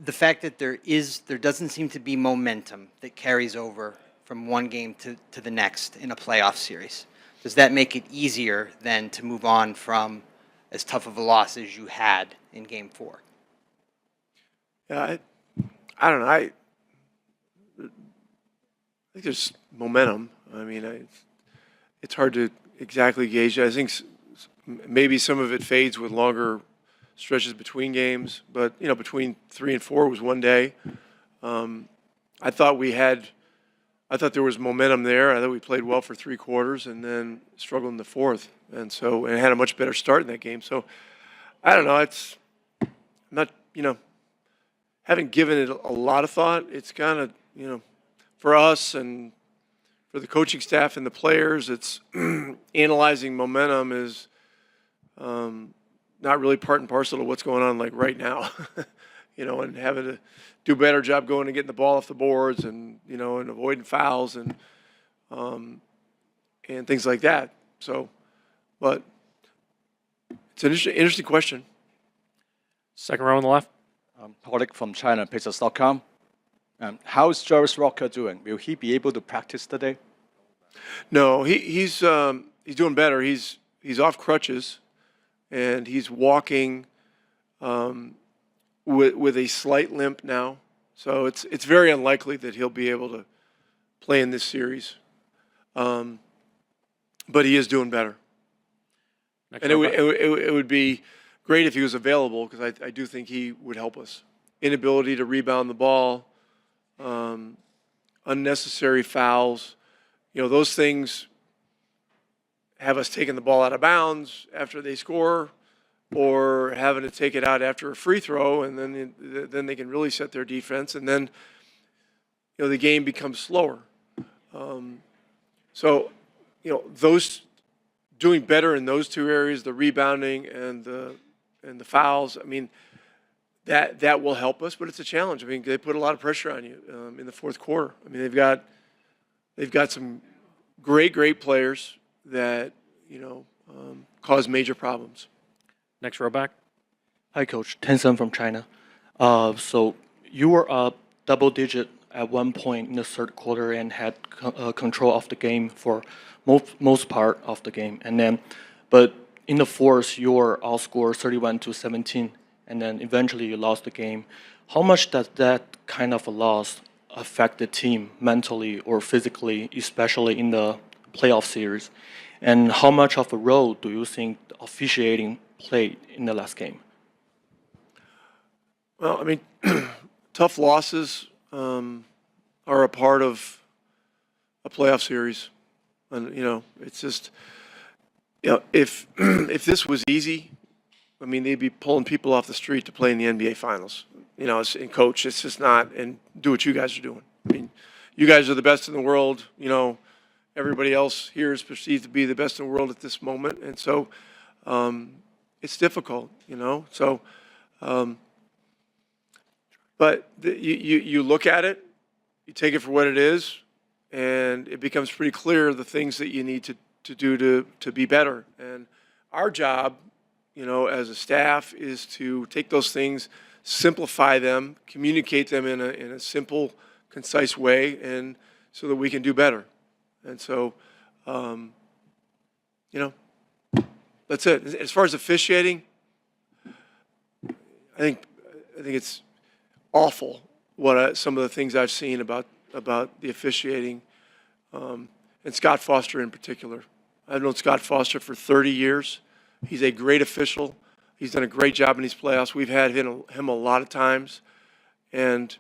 the fact that there doesn't seem to be momentum that carries over from one game to the next in a playoff series, does that make it easier then to move on from as tough of a loss as you had in Game 4? Yeah, I don't know. I think there's momentum. I mean, it's hard to exactly gauge. I think maybe some of it fades with longer stretches between games, but you know, between 3 and 4 was one day. I thought there was momentum there. I thought we played well for 3 quarters and then struggled in the fourth, and had a much better start in that game. So I don't know. It's not, haven't given it a lot of thought. It's kind of, for us and for the coaching staff and the players, it's analyzing momentum is not really part and parcel to what's going on like right now, and having to do a better job going and getting the ball off the boards and, and avoiding fouls and things like that. So, but it's an interesting question. Second row on the left. Holik from China, Pacers.com. How is Jarvis Rocker doing? Will he be able to practice today? No, he's doing better. He's off crutches, and he's walking with a slight limp now. So it's very unlikely that he'll be able to play in this series. But he is doing better. And it would be great if he was available, because I do think he would help us. Inability to rebound the ball, unnecessary fouls, those things have us taking the ball out of bounds after they score, or having to take it out after a free throw, and then they can really set their defense, and then the game becomes slower. Those doing better in those two areas, the rebounding and the fouls, I mean, that will help us, but it's a challenge. I mean, they put a lot of pressure on you in the fourth quarter. I mean, they've got some great players that cause major problems. Next row back. Hi, Coach. Tencent from China. So you were up double digit at one point in the third quarter and had control of the game for most part of the game, but in the fourth you were outscored 31-17, and then eventually you lost the game. How much does that kind of a loss affect the team mentally or physically, especially in the playoff series? And how much of a role do you think the officiating played in the last game? Well, I mean, tough losses are a part of a playoff series. And, it's just, if this was easy, I mean, they'd be pulling people off the street to play in the NBA Finals. And coach, it's just not, and do what you guys are doing. I mean, you guys are the best in the world. Everybody else here is perceived to be the best in the world at this moment. And so it's difficult, So, but you look at it, you take it for what it is, and it becomes pretty clear the things that you need to do to be better. And our job, as a staff, is to take those things, simplify them, communicate them in a simple, concise way, and so that we can do better. And so, that's it. As far as officiating, I think it's awful some of the things I've seen about the officiating, and Scott Foster in particular. I've known Scott Foster for 30 years. He's a great official. He's done a great job in these playoffs. We've had him a lot of times, and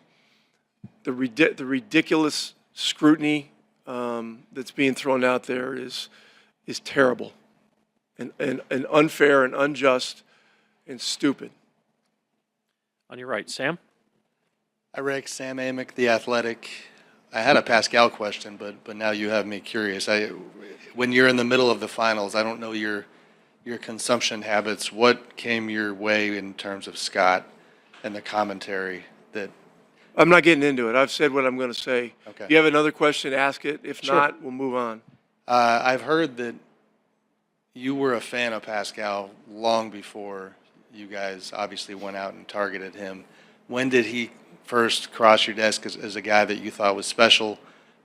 the ridiculous scrutiny that's being thrown out there is terrible, and unfair and unjust and stupid. On your right, Sam. Hi, Rick. Sam Amick, The Athletic. I had a Pascal question, but now you have me curious. When you're in the middle of the finals, I don't know your consumption habits. What came your way in terms of Scott and the commentary that? I'm not getting into it. I've said what I'm going to say. Okay. If you have another question, ask it. If Sure. not, we'll move on. I've heard that you were a fan of Pascal long before you guys obviously went out and targeted him. when did he first cross your desk as a guy that you thought was special?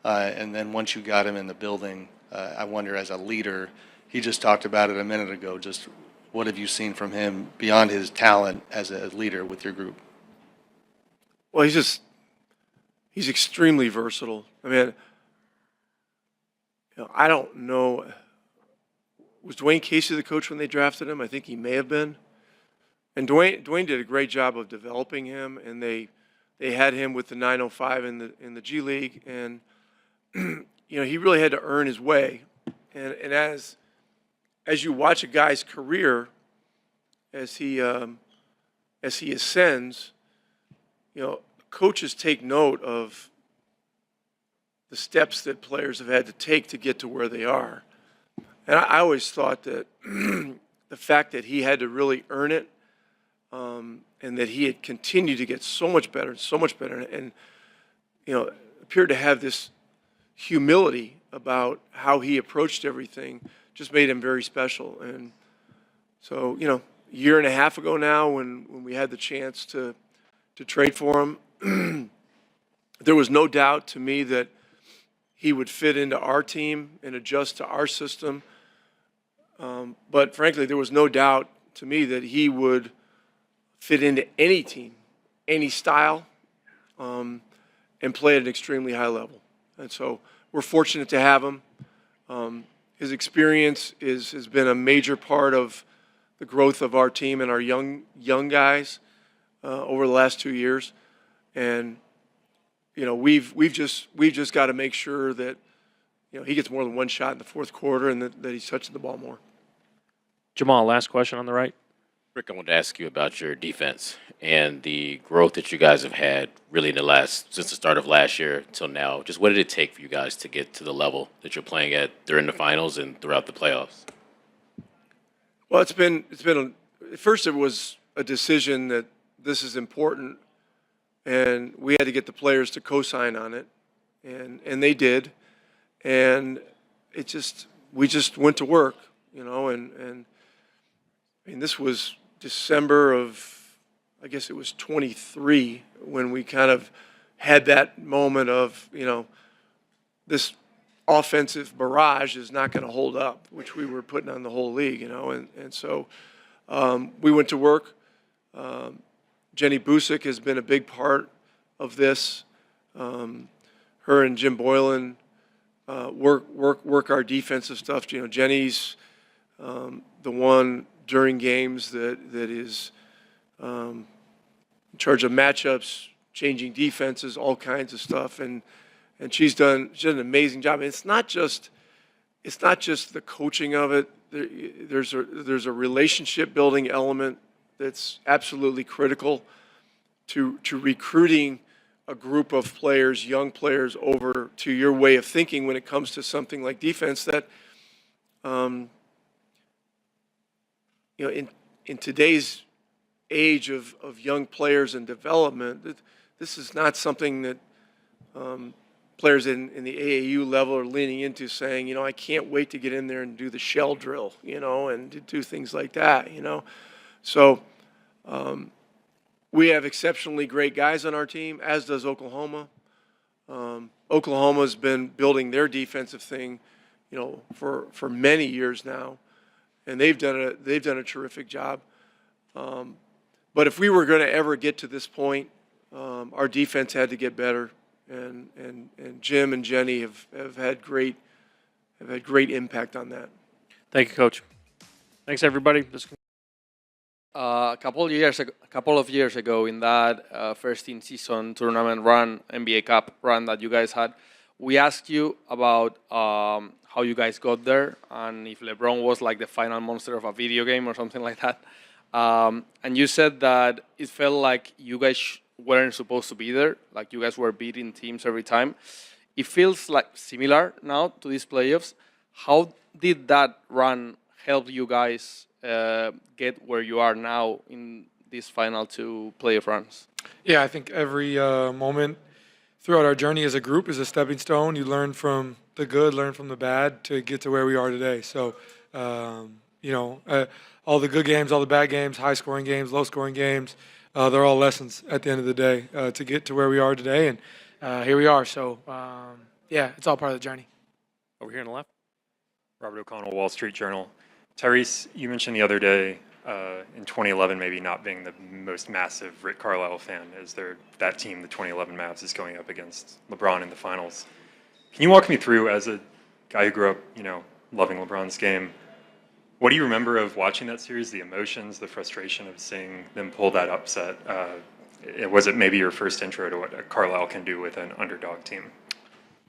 And then once you got him in the building, I wonder, as a leader, he just talked about it a minute ago, just what have you seen from him beyond his talent as a leader with your group? Well, he's extremely versatile. I mean, I don't know. Was Dwayne Casey the coach when they drafted him? I think he may have been. And Dwayne did a great job of developing him, and they had him with the 905 in the G League, and he really had to earn his way. And as you watch a guy's career, as he ascends, coaches take note of the steps that players have had to take to get to where they are. And I always thought that the fact that he had to really earn it, and that he had continued to get so much better and appeared to have this humility about how he approached everything, just made him very special. And so, a year and a half ago now, when we had the chance to trade for him, there was no doubt to me that he would fit into our team and adjust to our system. But frankly, there was no doubt to me that he would fit into any team, any style, and play at an extremely high level. And so we're fortunate to have him. His experience has been a major part of the growth of our team and our young guys over the last 2 years. And we've just got to make sure that he gets more than one shot in the fourth quarter and that he's touching the ball more. Jamal, last question on the right. Rick, I wanted to ask you about your defense and the growth that you guys have had really since the start of last year till now. Just what did it take for you guys to get to the level that you're playing at during the finals and throughout the playoffs? Well, at first it was a decision that this is important, and we had to get the players to co-sign on it, and they did, and we just went to work, and this was December of, I guess it was 23, when we kind of had that moment of, this offensive barrage is not going to hold up, which we were putting on the whole league, and so we went to work. Jenny Busick has been a big part of this. Her and Jim Boylan work our defensive stuff. Jenny's the one during games that is in charge of matchups, changing defenses, all kinds of stuff, and she's done an amazing job. And it's not just the coaching of it. There's a relationship building element that's absolutely critical to recruiting a group of players, young players, over to your way of thinking when it comes to something like defense. That in today's age of young players and development, this is not something that players in the AAU level are leaning into, saying, I can't wait to get in there and do the shell drill, and to do things like that, So we have exceptionally great guys on our team, as does Oklahoma. Oklahoma's been building their defensive thing, for many years now, and they've done a terrific job. But if we were going to ever get to this point, our defense had to get better, and Jim and Jenny have had great impact on that. Thank you, Coach. Thanks, everybody. A couple of years ago, in that first in-season tournament run, NBA Cup run that you guys had, we asked you about how you guys got there and if LeBron was like the final monster of a video game or something like that. And you said that it felt like you guys weren't supposed to be there, like you guys were beating teams every time. It feels like similar now to these playoffs. How did that run help you guys get where you are now in these final two playoff runs? Yeah, I think every moment throughout our journey as a group is a stepping stone. You learn from the good, learn from the bad to get to where we are today. So, all the good games, all the bad games, high-scoring games, low-scoring games, they're all lessons at the end of the day to get to where we are today, and here we are. So yeah, it's all part of the journey. Over here on the left. Robert O'Connell, Wall Street Journal. Tyrese, you mentioned the other day in 2011 maybe not being the most massive Rick Carlisle fan, as that team, the 2011 Mavs, is going up against LeBron in the finals. Can you walk me through, as a guy who grew up, loving LeBron's game, what do you remember of watching that series, the emotions, the frustration of seeing them pull that upset? Was it maybe your first intro to what Carlisle can do with an underdog team?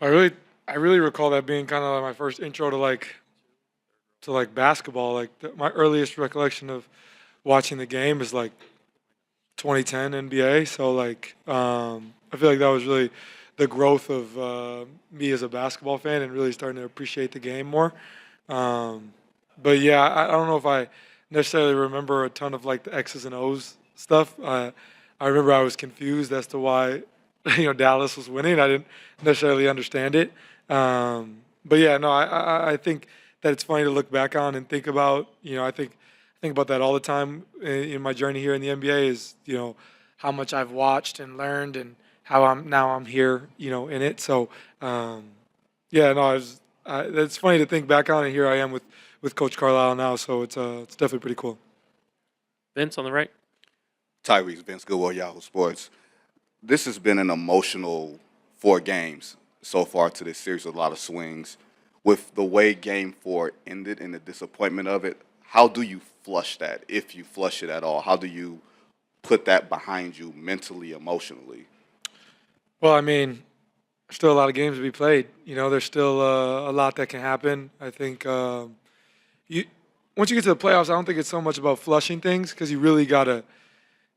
I really recall that being kind of like my first intro to basketball. My earliest recollection of watching the game is 2010 NBA. So I feel like that was really the growth of me as a basketball fan and really starting to appreciate the game more. But yeah, I don't know if I necessarily remember a ton of the X's and O's stuff. I remember I was confused as to why Dallas was winning. I didn't necessarily understand it. But yeah, no, I think that it's funny to look back on and think about. I think about that all the time in my journey here in the NBA. Is how much I've watched and learned, and how I'm here. In it. So yeah, no, it's funny to think back on, and here I am with Coach Carlisle now. So it's definitely pretty cool. Vince on the right. Tyrese, Vince Goodwill, Yahoo Sports. This has been an emotional 4 games so far to this series, a lot of swings. With the way Game 4 ended and the disappointment of it, how do you flush that, if you flush it at all? How do you put that behind you mentally, emotionally? Well, I mean, there's still a lot of games to be played. There's still a lot that can happen. I think once you get to the playoffs, I don't think it's so much about flushing things, because you really got to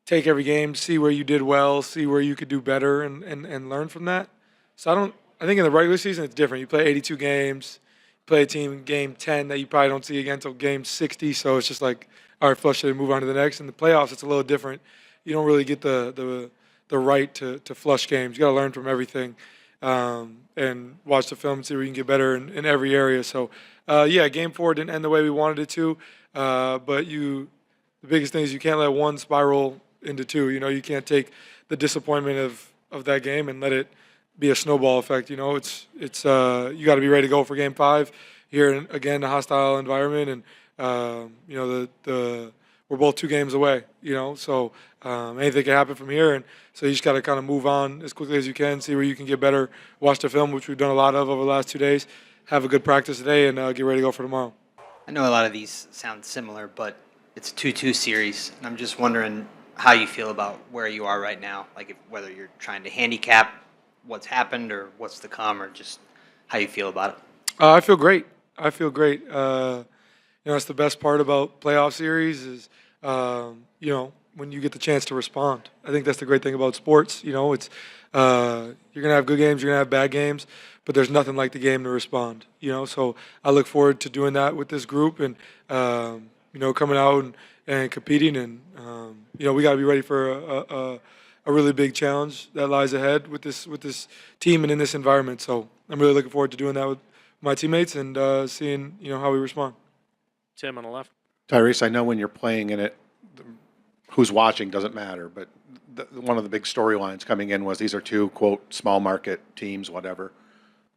take every game, see where you did well, see where you could do better, and learn from that. So I think in the regular season it's different. You play 82 games, play a team in game 10 that you probably don't see again until game 60. So it's just all right, flush it and move on to the next. In the playoffs, it's a little different. You don't really get the right to flush games. You got to learn from everything and watch the film and see where you can get better in every area. So yeah, game 4 didn't end the way we wanted it to, but the biggest thing is you can't let one spiral into 2. You can't take the disappointment of that game and let it be a snowball effect. It's you got to be ready to go for game 5 here again, a hostile environment, and we're both 2 games away. So anything can happen from here, and so you just got to kind of move on as quickly as you can, see where you can get better, watch the film, which we've done a lot of over the last 2 days, have a good practice today, and get ready to go for tomorrow. I know a lot of these sound similar, but it's a 2-2 series, and I'm just wondering how you feel about where you are right now, whether you're trying to handicap what's happened or what's to come, or just how you feel about it. I feel great. It's the best part about playoff series is, when you get the chance to respond. I think that's the great thing about sports. It's you're gonna have good games, you're gonna have bad games, but there's nothing like the game to respond. So I look forward to doing that with this group, and coming out and competing, and we got to be ready for a really big challenge that lies ahead with this team and in this environment. So I'm really looking forward to doing that with my teammates and seeing how we respond. Tim on the left. Tyrese, I know when you're playing in it, who's watching doesn't matter, but one of the big storylines coming in was these are 2, quote, small market teams, whatever.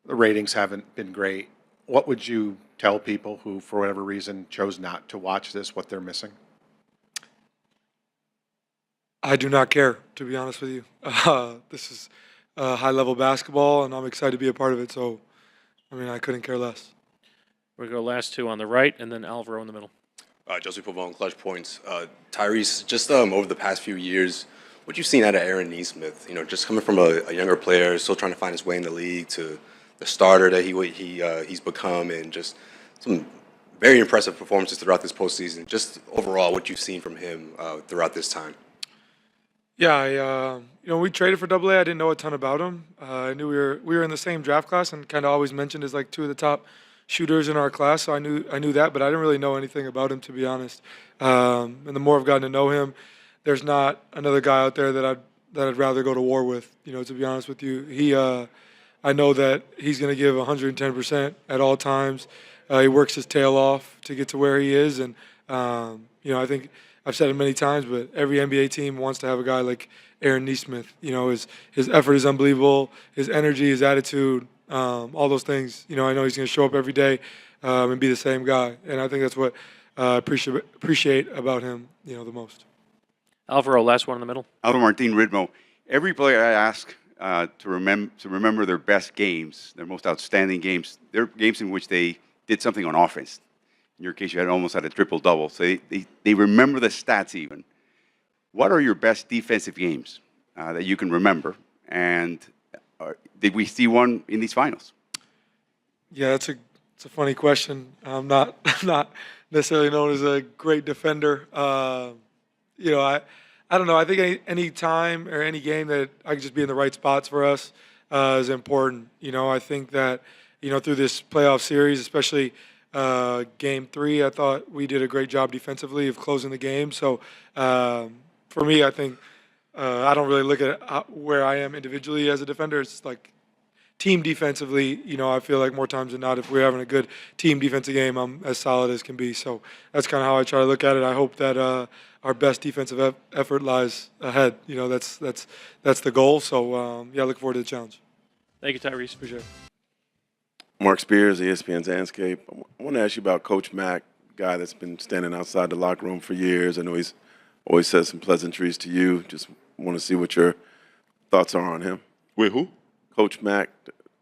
The ratings haven't been great. What would you tell people who, for whatever reason, chose not to watch this, what they're missing? I do not care, to be honest with you. This is high-level basketball, and I'm excited to be a part of it. So, I couldn't care less. We'll go last 2 on the right, and then Alvaro in the middle. Josie Pavone, Clutch Points. Tyrese, just over the past few years, what you've seen out of Aaron Nesmith, just coming from a younger player, still trying to find his way in the league, to the starter that he's become, and just some very impressive performances throughout this postseason. Just overall, what you've seen from him throughout this time. Yeah, we traded for AA. I didn't know a ton about him. I knew we were in the same draft class, and kind of always mentioned as 2 of the top shooters in our class. So I knew that, but I didn't really know anything about him, to be honest. And the more I've gotten to know him, there's not another guy out there that I'd rather go to war with. To be honest with you, I know that he's going to give 110% at all times. He works his tail off to get to where he is, and I think I've said it many times, but every NBA team wants to have a guy like Aaron Nesmith. His effort is unbelievable, his energy, his attitude, all those things. I know he's going to show up every day and be the same guy, and I think that's what I appreciate about him, the most. Alvaro, last one in the middle. Alvaro Martin Ridmo. Every player I ask to remember their best games, their most outstanding games, they're games in which they did something on offense. In your case, you almost had a triple-double. So they remember the stats even. What are your best defensive games that you can remember? And did we see one in these finals? Yeah, it's a funny question. I'm not necessarily known as a great defender. I don't know. I think any time or any game that I can just be in the right spots for us is important. I think that through this playoff series, especially Game 3, I thought we did a great job defensively of closing the game. So for me, I think I don't really look at where I am individually as a defender. It's like team defensively, I feel like more times than not, if we're having a good team defensive game, I'm as solid as can be. So that's kind of how I try to look at it. I hope that our best defensive effort lies ahead. That's the goal. So look forward to the challenge. Thank you, Tyrese. Appreciate it. Mark Spears, ESPN's Landscape. I want to ask you about Coach Mack, guy that's been standing outside the locker room for years. I know he's always said some pleasantries to you. Just want to see what your thoughts are on him. Wait, who? Coach Mack,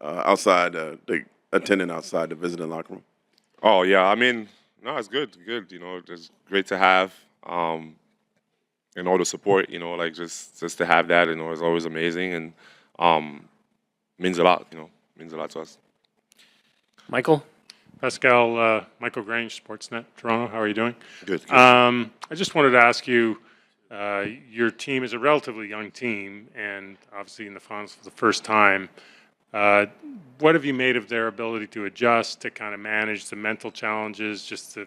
outside the attendant outside the visiting locker room. Oh, yeah. I mean, no, it's good. Good. It's great to have. And all the support, like just to have that, is always amazing and means a lot, means a lot to us. Michael? Pascal, Michael Grange, Sportsnet, Toronto. How are you doing? Good. I just wanted to ask you, your team is a relatively young team, and obviously in the finals for the first time. What have you made of their ability to adjust, to kind of manage the mental challenges, just the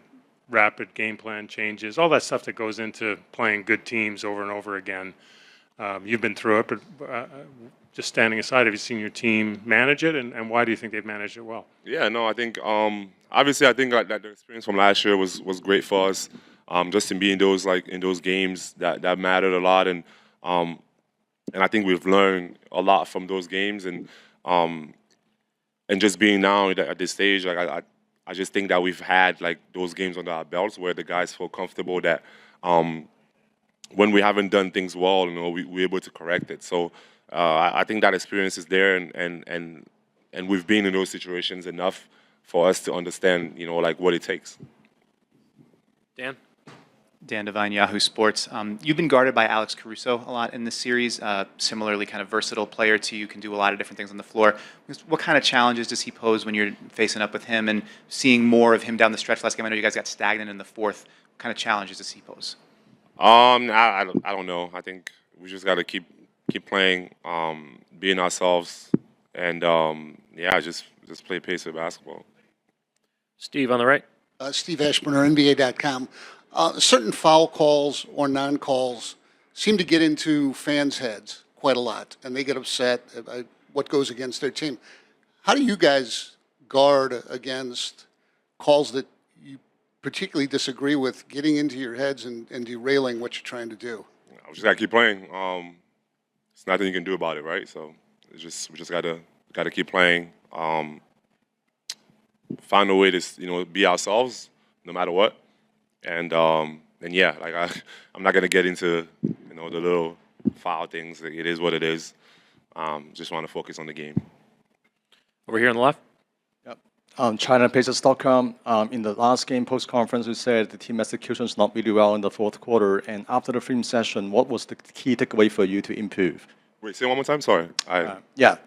rapid game plan changes, all that stuff that goes into playing good teams over and over again? You've been through it, but just standing aside, have you seen your team manage it, and why do you think they've managed it well? Yeah, no, I think obviously I think that the experience from last year was great for us. Just in being in those games that mattered a lot, and I think we've learned a lot from those games, and just being now at this stage, I just think that we've had those games under our belts where the guys feel comfortable that when we haven't done things well, we're able to correct it. So I think that experience is there, and we've been in those situations enough for us to understand, what it takes. Dan? Dan Devine, Yahoo Sports. You've been guarded by Alex Caruso a lot in this series. Similarly, kind of versatile player to you, can do a lot of different things on the floor. What kind of challenges does he pose when you're facing up with him and seeing more of him down the stretch last game? I know you guys got stagnant in the fourth. What kind of challenges does he pose? I don't know. I think we just got to keep playing, being ourselves, and just play pace of basketball. Steve on the right. Steve Ashburner, NBA.com. Certain foul calls or non-calls seem to get into fans' heads quite a lot, and they get upset at what goes against their team. How do you guys guard against calls that you particularly disagree with getting into your heads and derailing what you're trying to do? We just got to keep playing. There's nothing you can do about it, right? So we just got to keep playing. Find a way to be ourselves no matter what. And yeah, I'm not gonna get into the little foul things. It is what it is. Just want to focus on the game. Over here on the left. Yep. ChinaPacers.com. In the last game post-conference, we said the team execution is not really well in the fourth quarter. And after the film session, what was the key takeaway for you to improve? Wait, say it one more time. Sorry. The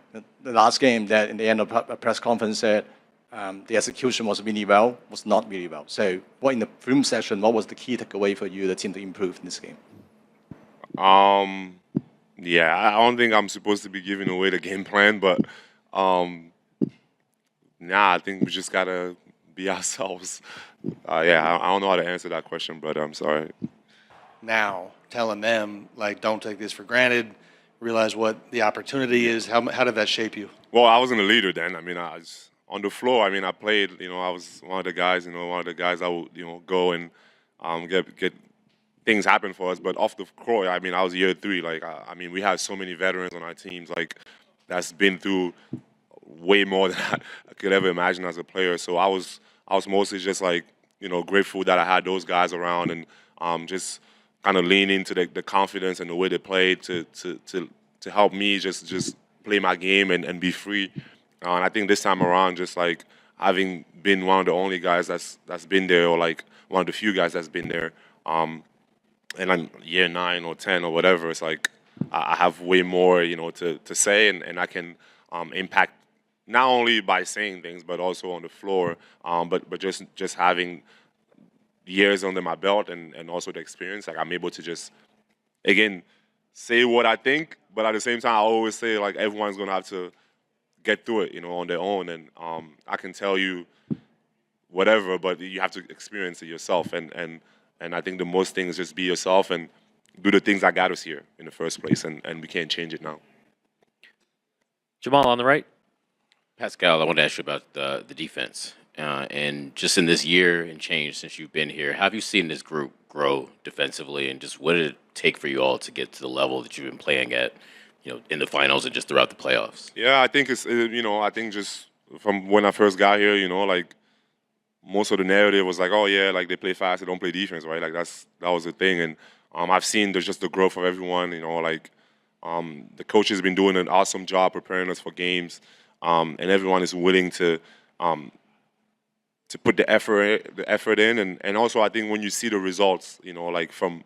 last game that in the end of the press conference said the execution was not really well. So what in the film session, what was the key takeaway for you, the team to improve in this game? Yeah, I don't think I'm supposed to be giving away the game plan, but I think we just got to be ourselves. I don't know how to answer that question, but I'm sorry. Now, telling them, don't take this for granted, realize what the opportunity is, how did that shape you? Well, I wasn't a leader then. I mean, I was on the floor. I mean, I played, I was one of the guys, that would, go and get things happen for us. But off the court, I mean, I was year 3. Like, I mean, we have so many veterans on our teams, like, that's been through way more than I could ever imagine as a player. So I was mostly just like, grateful that I had those guys around and just kind of lean into the confidence and the way they played to help me just play my game and be free. And I think this time around, just like having been one of the only guys that's been there, or like one of the few guys that's been there, and I'm year 9 or 10 or whatever, it's like I have way more, to say, and I can impact not only by saying things but also on the floor. But just having years under my belt and also the experience, like I'm able to just again say what I think, but at the same time I always say like everyone's gonna have to get through it, on their own. And I can tell you whatever, but you have to experience it yourself. And I think the most thing is just be yourself and do the things that got us here in the first place, and we can't change it now. Jamal on the right. Pascal, I want to ask you about the defense. And just in this year and change since you've been here, how have you seen this group grow defensively, and just what did it take for you all to get to the level that you've been playing at, in the finals and just throughout the playoffs? Yeah, I think it's, I think just from when I first got here, like most of the narrative was like, oh yeah, like they play fast, they don't play defense, right? Like that was the thing. And I've seen there's just the growth of everyone, like the coach has been doing an awesome job preparing us for games, and everyone is willing to put the effort in. And also I think when you see the results, like from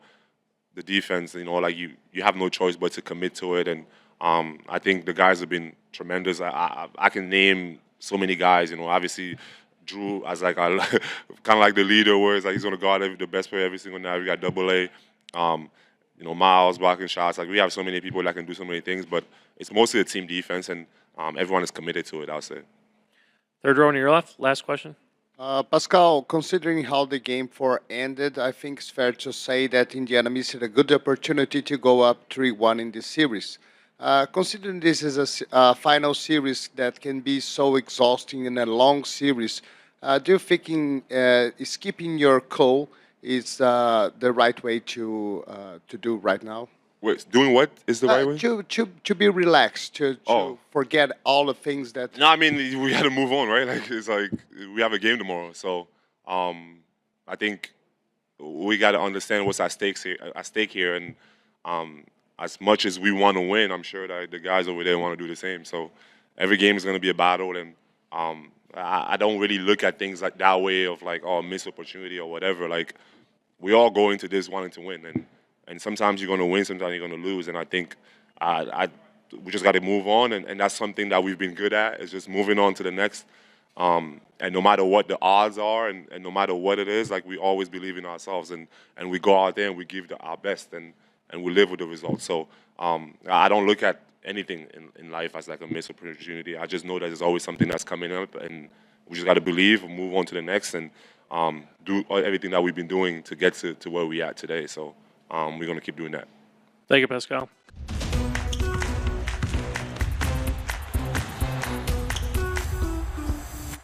the defense, like you have no choice but to commit to it. And I think the guys have been tremendous. I can name so many guys, obviously Drew as like kind of like the leader, where it's like he's going to guard the best player every single night. We got Double A, Miles blocking shots. Like we have so many people that can do so many things, but it's mostly a team defense, and everyone is committed to it, I'll say. Third row on your left. Last question. Pascal, considering how the game 4 ended, I think it's fair to say that Indiana missed a good opportunity to go up 3-1 in this series. Considering this is a final series that can be so exhausting in a long series, do you think skipping your cool is the right way to do right now? Wait, doing what is the right way? To be relaxed, to forget all the things that... No, I mean, we got to move on, right? Like, it's like we have a game tomorrow. So I think we got to understand what's at stake here. And as much as we want to win, I'm sure that the guys over there want to do the same. So every game is going to be a battle. And I don't really look at things like that way of like, oh, missed opportunity or whatever. Like, we all go into this wanting to win. And sometimes you're going to win, sometimes you're going to lose. And I think we just got to move on. And that's something that we've been good at, is just moving on to the next. And no matter what the odds are and no matter what it is, like we always believe in ourselves. And we go out there and we give our best and we live with the results. So I don't look at anything in life as like a missed opportunity. I just know that there's always something that's coming up. And we just got to believe and move on to the next and do everything that we've been doing to get to where we're at today. So we're going to keep doing that. Thank you, Pascal.